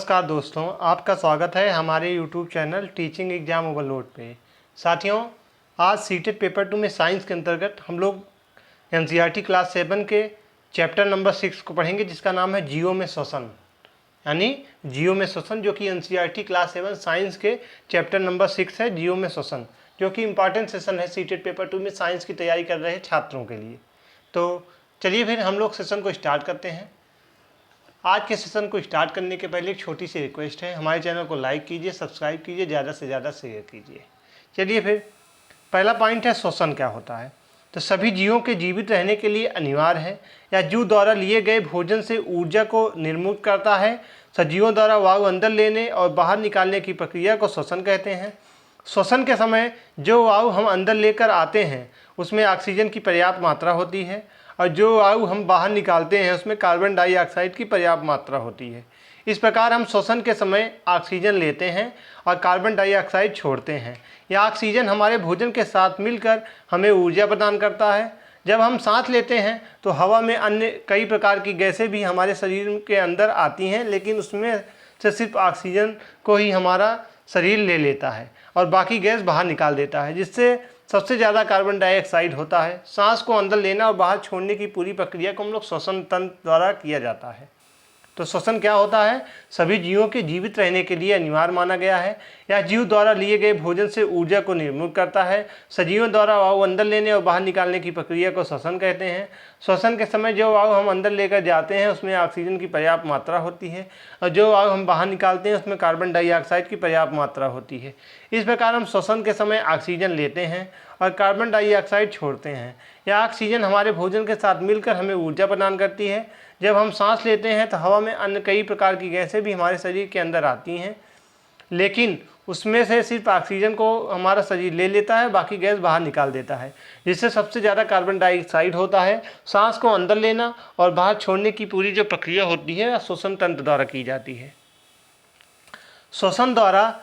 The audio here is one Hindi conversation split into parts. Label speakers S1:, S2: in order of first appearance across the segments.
S1: नमस्कार दोस्तों, आपका स्वागत है हमारे YouTube channel teaching exam overload पे। साथियों, आज सीटेट पेपर 2 में साइंस के अंतर्गत हम लोग NCERT क्लास 7 के चैप्टर नंबर 6 को पढ़ेंगे, जिसका नाम है जियो में श्वसन, यानी जियो में श्वसन, जो कि NCERT क्लास 7 साइंस के चैप्टर नंबर 6 है, जियो में श्वसन, जो कि इम्पॉर्टेंट सेशन है सीटेट पेपर 2 में साइंस की तैयारी कर रहे छात्रों के लिए। तो चलिए फिर हम लोग सेशन को स्टार्ट करते हैं। आज के सेशन को स्टार्ट करने के पहले एक छोटी सी रिक्वेस्ट है, हमारे चैनल को लाइक कीजिए, सब्सक्राइब कीजिए, ज़्यादा से ज़्यादा शेयर कीजिए। चलिए फिर, पहला पॉइंट है श्वसन क्या होता है। तो सभी जीवों के जीवित रहने के लिए अनिवार्य है या जीव द्वारा लिए गए भोजन से ऊर्जा को निर्मुक्त करता है। सजीवों द्वारा वायु अंदर लेने और बाहर निकालने की प्रक्रिया को श्वसन कहते हैं। श्वसन के समय जो वायु हम अंदर लेकर आते हैं उसमें ऑक्सीजन की पर्याप्त मात्रा होती है, और जो वायु हम बाहर निकालते हैं उसमें कार्बन डाइऑक्साइड की पर्याप्त मात्रा होती है। इस प्रकार हम श्वसन के समय ऑक्सीजन लेते हैं और कार्बन डाइऑक्साइड छोड़ते हैं। यह ऑक्सीजन हमारे भोजन के साथ मिलकर हमें ऊर्जा प्रदान करता है। जब हम सांस लेते हैं तो हवा में अन्य कई प्रकार की गैसें भी हमारे शरीर के अंदर आती हैं, लेकिन उसमें से सिर्फ ऑक्सीजन को ही हमारा शरीर ले लेता है और बाकी गैस बाहर निकाल देता है, जिससे सबसे ज़्यादा कार्बन डाइऑक्साइड होता है। सांस को अंदर लेना और बाहर छोड़ने की पूरी प्रक्रिया को हम लोग श्वसन तंत्र द्वारा किया जाता है। तो श्वसन क्या होता है? सभी जीवों के जीवित रहने के लिए अनिवार्य माना गया है। यह जीव द्वारा लिए गए भोजन से ऊर्जा को निर्मुक्त करता है। सजीवों द्वारा वायु अंदर लेने और बाहर निकालने की प्रक्रिया को श्वसन कहते हैं। श्वसन के समय जो वायु हम अंदर लेकर जाते हैं उसमें ऑक्सीजन की पर्याप्त मात्रा होती है, और जो वायु हम बाहर निकालते हैं उसमें कार्बन डाइऑक्साइड की पर्याप्त मात्रा होती है। इस प्रकार हम श्वसन के समय ऑक्सीजन लेते हैं और कार्बन डाइऑक्साइड छोड़ते हैं। यह ऑक्सीजन हमारे भोजन के साथ मिलकर हमें ऊर्जा प्रदान करती है। जब हम सांस लेते हैं तो हवा में अन्य कई प्रकार की गैसें भी हमारे शरीर के अंदर आती हैं, लेकिन उसमें से सिर्फ ऑक्सीजन को हमारा शरीर ले लेता है, बाकी गैस बाहर निकाल देता है, जिससे सबसे ज़्यादा कार्बन डाइऑक्साइड होता है। सांस को अंदर लेना और बाहर छोड़ने की पूरी जो प्रक्रिया होती है श्वसन तंत्र द्वारा की जाती है। श्वसन द्वारा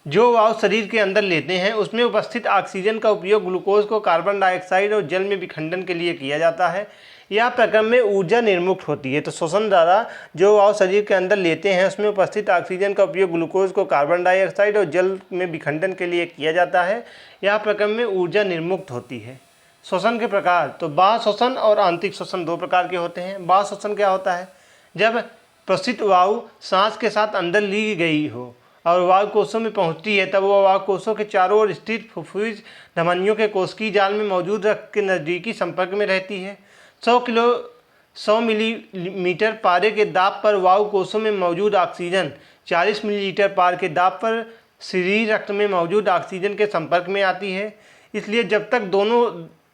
S1: जो वायु शरीर के अंदर लेते हैं उसमें उपस्थित ऑक्सीजन का उपयोग ग्लूकोज को कार्बन डाइऑक्साइड और जल में विखंडन के लिए किया जाता है। यह प्रक्रम में ऊर्जा निर्मुक्त होती है। तो श्वसन द्वारा जो वायु शरीर के अंदर लेते हैं उसमें उपस्थित ऑक्सीजन का उपयोग ग्लूकोज को कार्बन डाइऑक्साइड और जल में विखंडन के लिए किया जाता है। यह प्रक्रम में ऊर्जा निर्मुक्त होती है। श्वसन के प्रकार, तो बाह्य श्वसन और आंतरिक श्वसन दो प्रकार के होते हैं। बाह्य श्वसन क्या होता है? जब प्रस्थित वायु सांस के साथ अंदर ली गई हो और वायु कोशों में पहुंचती है, तब वह वायु कोशों के चारों ओर स्थित फुफ्फुस धमनियों के कोशिकीय जाल में मौजूद रक्त के नज़दीकी संपर्क में रहती है। 100 मिलीमीटर पारे के दाब पर वायु कोशों में मौजूद ऑक्सीजन 40 मिलीलीटर पार के दाब पर शरीर रक्त में मौजूद ऑक्सीजन के संपर्क में आती है। इसलिए जब तक दोनों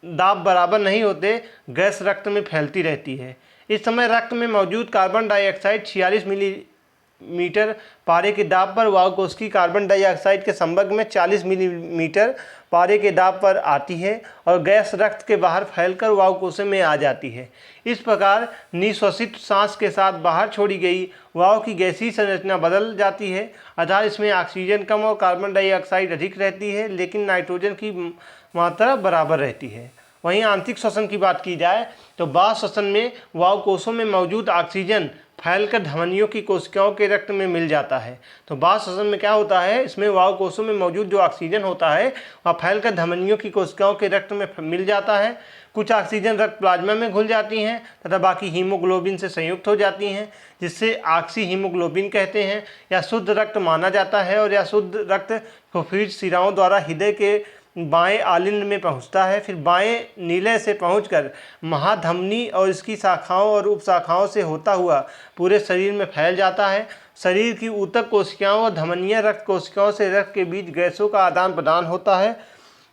S1: दाब बराबर नहीं होते, गैस रक्त में फैलती रहती है। इस समय रक्त में मौजूद कार्बन डाइऑक्साइड 46 मिलीमीटर पारे के दाब पर वायु कोशिकीय कार्बन डाइऑक्साइड के संपर्क में 40 मिलीमीटर पारे के दाब पर आती है और गैस रक्त के बाहर फैलकर वायु कोशों में आ जाती है। इस प्रकार निश्वसित सांस के साथ बाहर छोड़ी गई वायु की गैसीय संरचना बदल जाती है, अर्थात इसमें ऑक्सीजन कम और कार्बन डाइऑक्साइड अधिक रहती है, लेकिन नाइट्रोजन की मात्रा बराबर रहती है। वहीं आंतरिक श्वसन की बात की जाए तो बाह्य श्वसन में वायु कोशों में मौजूद ऑक्सीजन फैलकर धमनियों की कोशिकाओं के रक्त में मिल जाता है। तो बाह्य श्वसन में क्या होता है? इसमें वायु कोशों में मौजूद जो ऑक्सीजन होता है वह फैलकर धमनियों की कोशिकाओं के रक्त में मिल जाता है। कुछ ऑक्सीजन रक्त प्लाज्मा में घुल जाती हैं तथा बाकी हीमोग्लोबिन से संयुक्त हो जाती हैं, जिससे ऑक्सी हीमोग्लोबिन कहते हैं। यह शुद्ध रक्त माना जाता है और यह शुद्ध रक्त फुफ्फुस शिराओं द्वारा हृदय के बाएं आलिंद में पहुंचता है, फिर बाएं नीले से पहुंचकर महाधमनी और इसकी शाखाओं और उपशाखाओं से होता हुआ पूरे शरीर में फैल जाता है। शरीर की ऊतक कोशिकाओं और धमनियां रक्त कोशिकाओं से रक्त के बीच गैसों का आदान प्रदान होता है।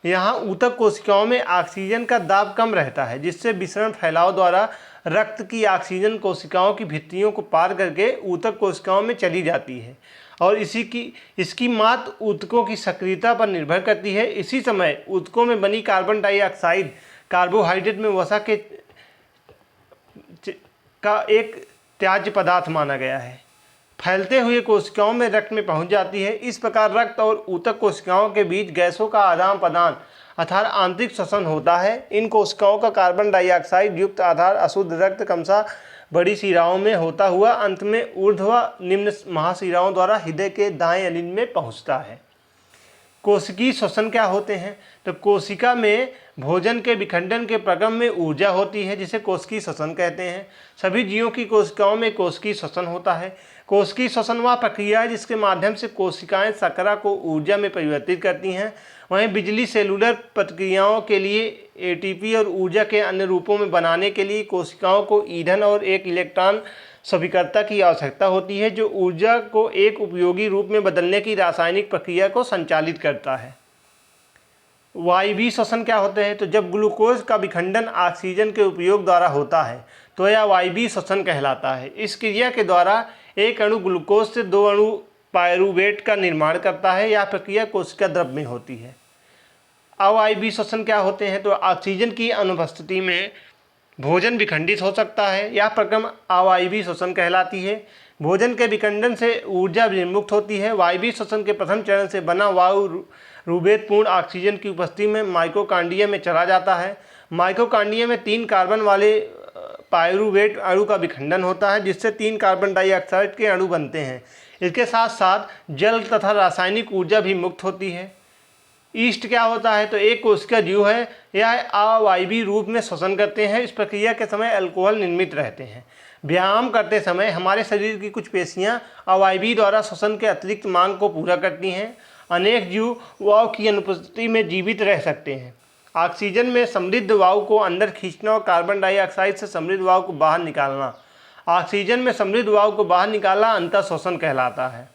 S1: यहाँ ऊतक कोशिकाओं में ऑक्सीजन का दाब कम रहता है, जिससे विसरण फैलाव द्वारा रक्त की ऑक्सीजन कोशिकाओं की भित्तियों को पार करके ऊतक कोशिकाओं में चली जाती है और इसकी मात्रा ऊतकों की सक्रियता पर निर्भर करती है। इसी समय ऊतकों में बनी कार्बन डाइऑक्साइड कार्बोहाइड्रेट में वसा का एक त्याज्य पदार्थ माना गया है। फैलते हुए कोशिकाओं में रक्त में पहुंच जाती है। इस प्रकार रक्त और ऊतक कोशिकाओं के बीच गैसों का आदान प्रदान अर्थात आंतरिक श्वसन होता है। इन कोशिकाओं का कार्बन डाइऑक्साइड युक्त आधार अशुद्ध रक्त क्रमशः बड़ी शिराओं में होता हुआ अंत में ऊर्ध्व व निम्न महाशिराओं द्वारा हृदय के दाएं अलिंद में पहुंचता है। कोशिकीय श्वसन क्या होते हैं? तो कोशिका में भोजन के विखंडन के प्रक्रम में ऊर्जा होती है, जिसे कोशिकीय श्वसन कहते हैं। सभी जीवों की कोशिकाओं में कोशिकीय श्वसन होता है। कोशिकीय श्वसन वह प्रक्रिया है जिसके माध्यम से कोशिकाएं शर्करा को ऊर्जा में परिवर्तित करती हैं। वहीं बिजली सेलुलर प्रतिक्रियाओं के लिए एटीपी और ऊर्जा के अन्य रूपों में बनाने के लिए कोशिकाओं को ईंधन और एक इलेक्ट्रॉन स्वीकर्ता की आवश्यकता होती है, जो ऊर्जा को एक उपयोगी रूप में बदलने की रासायनिक प्रक्रिया को संचालित करता है। वायवीय श्वसन क्या होते हैं? तो जब ग्लूकोज का विखंडन ऑक्सीजन के उपयोग द्वारा होता है तो यह वायवीय श्वसन कहलाता है। इस क्रिया के द्वारा एक अणु ग्लूकोज से 2 अणु पायरूवेट का निर्माण करता है। यह प्रक्रिया कोशिका द्रव में होती है। अवायवीय श्वसन क्या होते हैं? तो ऑक्सीजन की अनुपस्थिति में भोजन विखंडित हो सकता है। यह प्रक्रम अवायवीय श्वसन कहलाती है। भोजन के विखंडन से ऊर्जा विमुक्त होती है। वायवीय श्वसन के प्रथम चरण से बना वायु रूबेत पूर्ण ऑक्सीजन की उपस्थिति में माइटोकॉन्ड्रिया में चला जाता है। माइटोकॉन्ड्रिया में 3 कार्बन वाले पायरूवेट अणु का विखंडन होता है, जिससे 3 कार्बन डाइऑक्साइड के अणु बनते हैं। इसके साथ साथ जल तथा रासायनिक ऊर्जा भी मुक्त होती है। ईस्ट क्या होता है? तो एक कोशिका जीव है, यह अवायवीय रूप में श्वसन करते हैं। इस प्रक्रिया के समय अल्कोहल निर्मित रहते हैं। व्यायाम करते समय हमारे शरीर की कुछ पेशियां अवायवीय द्वारा श्वसन के अतिरिक्त मांग को पूरा करती हैं। अनेक जीव वायु की अनुपस्थिति में जीवित रह सकते हैं। ऑक्सीजन में समृद्ध वायु को अंदर खींचना और कार्बन डाइऑक्साइड से समृद्ध वायु को बाहर निकालना, ऑक्सीजन में समृद्ध वायु को बाहर निकालना अंतःश्वसन कहलाता है।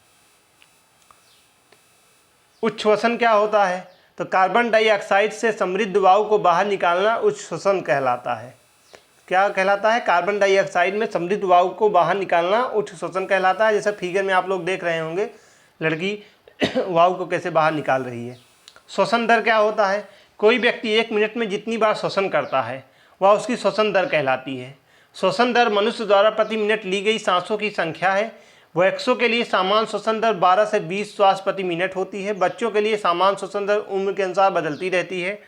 S1: उच्छ्वसन क्या होता है? तो कार्बन डाइऑक्साइड से समृद्ध वायु को बाहर निकालना उच्छ्वसन कहलाता है। क्या कहलाता है? कार्बन डाइऑक्साइड में समृद्ध वायु को बाहर निकालना उच्छ्वसन कहलाता है। जैसे फिगर में आप लोग देख रहे होंगे, लड़की वायु को कैसे बाहर निकाल रही है। श्वसन दर क्या होता है? कोई व्यक्ति 1 मिनट में जितनी बार श्वसन करता है वह उसकी श्वसन दर कहलाती है। श्वसन दर मनुष्य द्वारा प्रति मिनट ली गई सांसों की संख्या है। वयस्कों के लिए सामान्य श्वसन दर 12 से 20 श्वास प्रति मिनट होती है। बच्चों के लिए सामान्य श्वसन दर उम्र के अनुसार बदलती रहती है।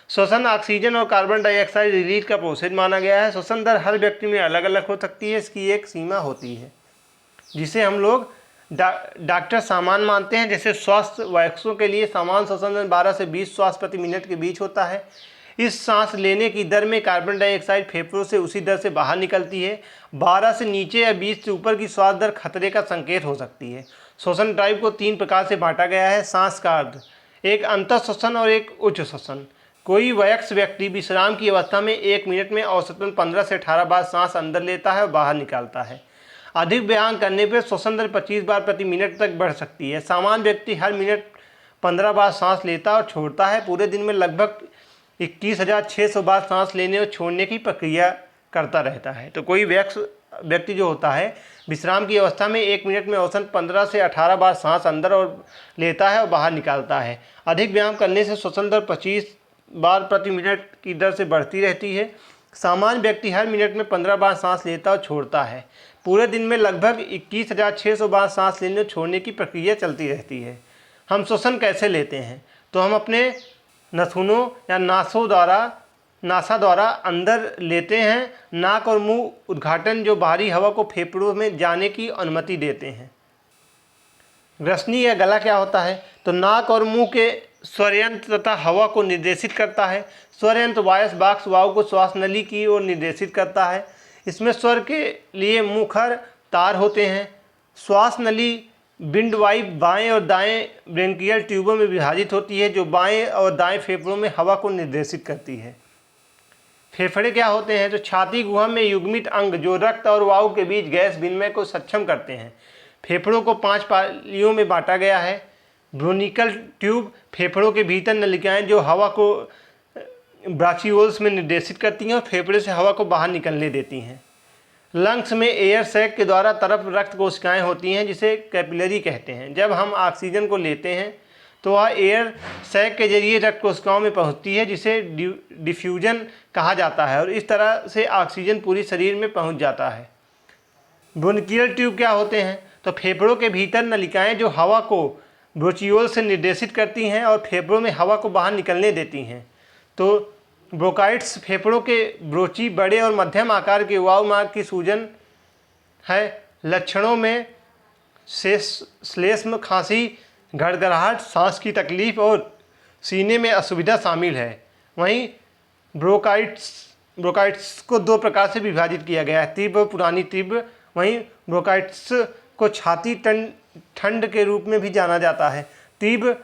S1: श्वसन ऑक्सीजन और कार्बन डाइऑक्साइड रिलीज का प्रोसेस माना गया है। श्वसन दर हर व्यक्ति में अलग अलग हो सकती है। इसकी एक सीमा होती है जिसे हम लोग डॉक्टर सामान्य मानते हैं। जैसे स्वस्थ वयस्कों के लिए सामान्य श्वसन दर 12 से 20 श्वास प्रति मिनट के बीच होता है। इस सांस लेने की दर में कार्बन डाइऑक्साइड फेफड़ों से उसी दर से बाहर निकलती है। 12 से नीचे या 20 से ऊपर की श्वास दर खतरे का संकेत हो सकती है। श्वसन टाइप को 3 प्रकार से बांटा गया है। सांस का अर्थ, एक अंतःश्वसन और एक उच्च श्वसन। कोई वयस्क व्यक्ति विश्राम की अवस्था में 1 मिनट में औसतन 15 से 18 बार सांस अंदर लेता है और बाहर निकालता है। अधिक व्यायाम करने पर श्वसन दर 25 बार प्रति मिनट तक बढ़ सकती है। सामान्य व्यक्ति हर मिनट 15 बार सांस लेता और छोड़ता है। पूरे दिन में लगभग 21,600 बार सांस लेने और छोड़ने की प्रक्रिया करता रहता है। तो कोई व्यक्ति जो होता है विश्राम की अवस्था में 1 मिनट में औसतन 15 से 18 बार सांस अंदर और लेता है और बाहर निकालता है। अधिक व्यायाम करने से श्वसन दर 25 बार प्रति मिनट की दर से बढ़ती रहती है। सामान्य व्यक्ति हर मिनट में 15 बार सांस लेता और छोड़ता है। पूरे दिन में लगभग 21,600 बार सांस लेने और छोड़ने की प्रक्रिया चलती रहती है। हम श्वसन कैसे लेते हैं? तो हम अपने नथुनों या नासा द्वारा अंदर लेते हैं। नाक और मुंह उद्घाटन जो बाहरी हवा को फेफड़ों में जाने की अनुमति देते हैं। ग्रसनी या गला क्या होता है? तो नाक और मुंह के स्वरयंत्र तथा हवा को निर्देशित करता है। स्वरयंत्र वायस बॉक्स वायु को श्वास नली की ओर निर्देशित करता है। इसमें स्वर के लिए मुखर तार होते हैं। श्वास नली बिंडवाई बाएं और दाएं ब्रेंकियल ट्यूबों में विभाजित होती है, जो बाएं और दाएं फेफड़ों में हवा को निर्देशित करती है। फेफड़े क्या होते हैं? तो छाती गुहा में युग्मित अंग जो रक्त और वायु के बीच गैस विनिमय को सक्षम करते हैं। फेफड़ों को 5 पालियों में बांटा गया है। ब्रोनिकल ट्यूब, फेफड़ों के भीतर नलिकाएं जो हवा को ब्राचियोल्स में निर्देशित करती हैं और फेफड़े से हवा को बाहर निकलने देती हैं। लंग्स में एयर सैक के द्वारा तरफ रक्त कोशिकाएं होती हैं, जिसे कैपिलरी कहते हैं। जब हम ऑक्सीजन को लेते हैं तो वह एयर सैक के जरिए रक्त कोशिकाओं में पहुंचती है, जिसे डिफ्यूजन कहा जाता है, और इस तरह से ऑक्सीजन पूरी शरीर में पहुंच जाता है। ब्रोंकियल ट्यूब क्या होते हैं? तो फेफड़ों के भीतर नलिकाएं जो हवा को ब्रोचियोल से निर्देशित करती हैं और फेफड़ों में हवा को बाहर निकलने देती हैं। तो ब्रोंकाइट्स फेफड़ों के ब्रोची बड़े और मध्यम आकार के वायु मार्ग की सूजन है। लक्षणों में श्लेष्म खांसी, गड़गड़ाहट, सांस की तकलीफ और सीने में असुविधा शामिल है। वहीं ब्रोंकाइटिस को दो प्रकार से विभाजित किया गया है, तीव्र और पुरानी तीव्र। वहीं ब्रोंकाइटिस को छाती ठंड के रूप में भी जाना जाता है। तीव्र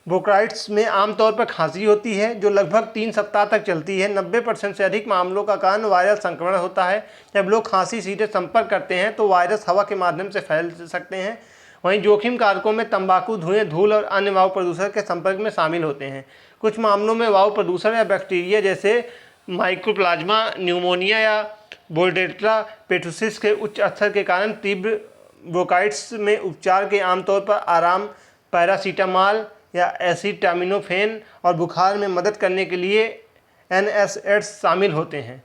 S1: ब्रोंकाइटिस में आमतौर पर खांसी होती है जो लगभग 3 सप्ताह तक चलती है। 90% से अधिक मामलों का कारण वायरल संक्रमण होता है। जब लोग खांसी सीधे संपर्क करते हैं तो वायरस हवा के माध्यम से फैल सकते हैं। वहीं जोखिम कारकों में तंबाकू, धुएं, धूल और अन्य वायु प्रदूषण के संपर्क में शामिल होते हैं। कुछ मामलों में वायु प्रदूषण या बैक्टीरिया जैसे माइकोप्लाज्मा न्यूमोनिया या बोर्डेट्रा पेटुसिस के उच्च स्तर के कारण तीव्र ब्रोंकाइटिस में उपचार के आमतौर पर आराम, पैरासीटामॉल या एसिटामिनोफेन और बुखार में मदद करने के लिए NSAIDs शामिल होते हैं।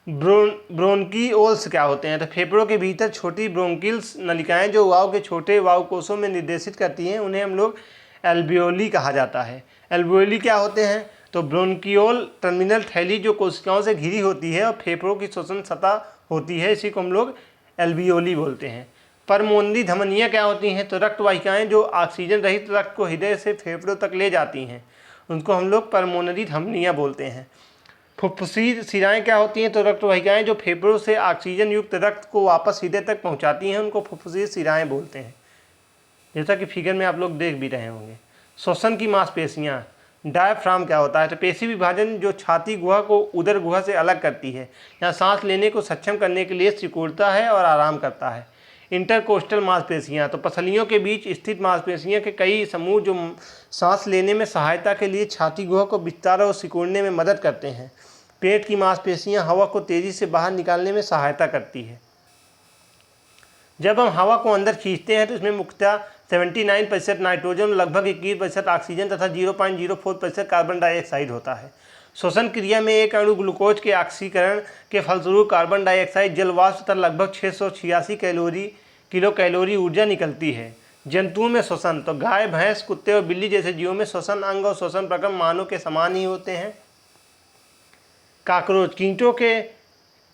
S1: ब्रोंकियोल्स क्या होते हैं? तो फेफड़ों के भीतर छोटी ब्रोंकिल्स नलिकाएं जो वायु के छोटे वायु कोषों में निर्देशित करती हैं, उन्हें हम लोग एल्वियोली कहा जाता है। एल्वियोली क्या होते हैं? तो ब्रोंकियोल टर्मिनल थैली जो कोशिकाओं से घिरी होती है और फेफड़ों की श्वसन सतह होती है, इसी को हम लोग एल्वियोली बोलते हैं। परमोनरी धमनियाँ क्या होती हैं? तो रक्त वाहिकाएँ जो ऑक्सीजन रहित रक्त को हृदय से फेफड़ों तक ले जाती हैं, उनको हम लोग परमोनरी धमनियाँ बोलते हैं। फुफ्फुसी शिराएँ क्या होती हैं? तो रक्त वाहिकाएँ जो फेफड़ों से ऑक्सीजन युक्त रक्त को वापस हृदय तक पहुँचाती हैं, उनको फुफ्फुसी शिराएँ बोलते हैं, जैसा कि फिगर में आप लोग देख भी रहे होंगे। श्वसन की मांसपेशियाँ, डायफ्राम क्या होता है? तो पेशी विभाजन जो छाती गुहा को उदर गुहा से अलग करती है, यहाँ सांस लेने को सक्षम करने के लिए सिकुड़ता है और आराम करता है। इंटरकोस्टल मांसपेशियाँ, तो पसलियों के बीच स्थित मांसपेशियों के कई समूह जो सांस लेने में सहायता के लिए छाती गुहा को विस्तार और सिकुड़ने में मदद करते हैं। पेट की मांसपेशियाँ हवा को तेज़ी से बाहर निकालने में सहायता करती है। जब हम हवा को अंदर खींचते हैं तो इसमें मुख्यतः 79% नाइट्रोजन, लगभग 21% ऑक्सीजन तथा 0.04% कार्बन डाइऑक्साइड होता है। श्वसन क्रिया में एक अणु ग्लूकोज के ऑक्सीकरण के फलस्वरूप कार्बन डाइऑक्साइड जल वाष्प तथा लगभग 686 किलो कैलोरी ऊर्जा निकलती है। जंतुओं में श्वसन, तो गाय, भैंस, कुत्ते और बिल्ली जैसे जीवों में श्वसन अंग और श्वसन प्रक्रम मानव के समान ही होते हैं। कॉकरोच,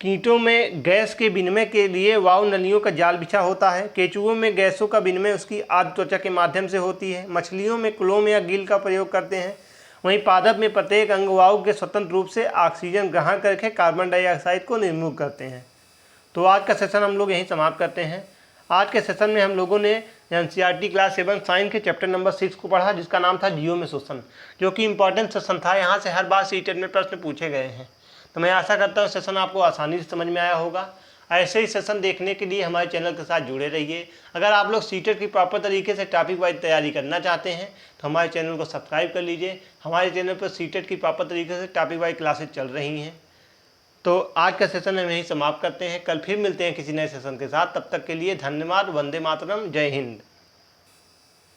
S1: कीटों में गैस के विनिमय के लिए वायु नलियों का जाल बिछा होता है। केंचुओं में गैसों का विनिमय उसकी आद्य त्वचा के माध्यम से होती है। मछलियों में क्लोम या गिल का प्रयोग करते हैं। वहीं पादप में प्रत्येक अंग वायु के स्वतंत्र रूप से ऑक्सीजन ग्रहण करके कार्बन डाइऑक्साइड को निर्मुक्त करते हैं। तो आज का सेशन हम लोग यहीं समाप्त करते हैं। आज के सेशन में हम लोगों ने NCERT क्लास 7 साइंस के चैप्टर नंबर 6 को पढ़ा, जिसका नाम था जीवों में श्वसन, जो कि इंपॉर्टेंट सेशन था। यहाँ से हर बार सीटेट में प्रश्न पूछे गए हैं। तो मैं आशा करता हूँ सेशन आपको आसानी से समझ में आया होगा। ऐसे ही सेशन देखने के लिए हमारे चैनल के साथ जुड़े रहिए। अगर आप लोग सीटेट की प्रॉपर तरीके से टॉपिक वाइज तैयारी करना चाहते हैं तो हमारे चैनल को सब्सक्राइब कर लीजिए। हमारे चैनल पर सीटेट की प्रॉपर तरीके से टॉपिक वाइज क्लासेज चल रही हैं। तो आज का सेशन हम यहीं समाप्त करते हैं। कल फिर मिलते हैं किसी नए सेशन के साथ। तब तक के लिए धन्यवाद। वंदे मातरम। जय हिंद।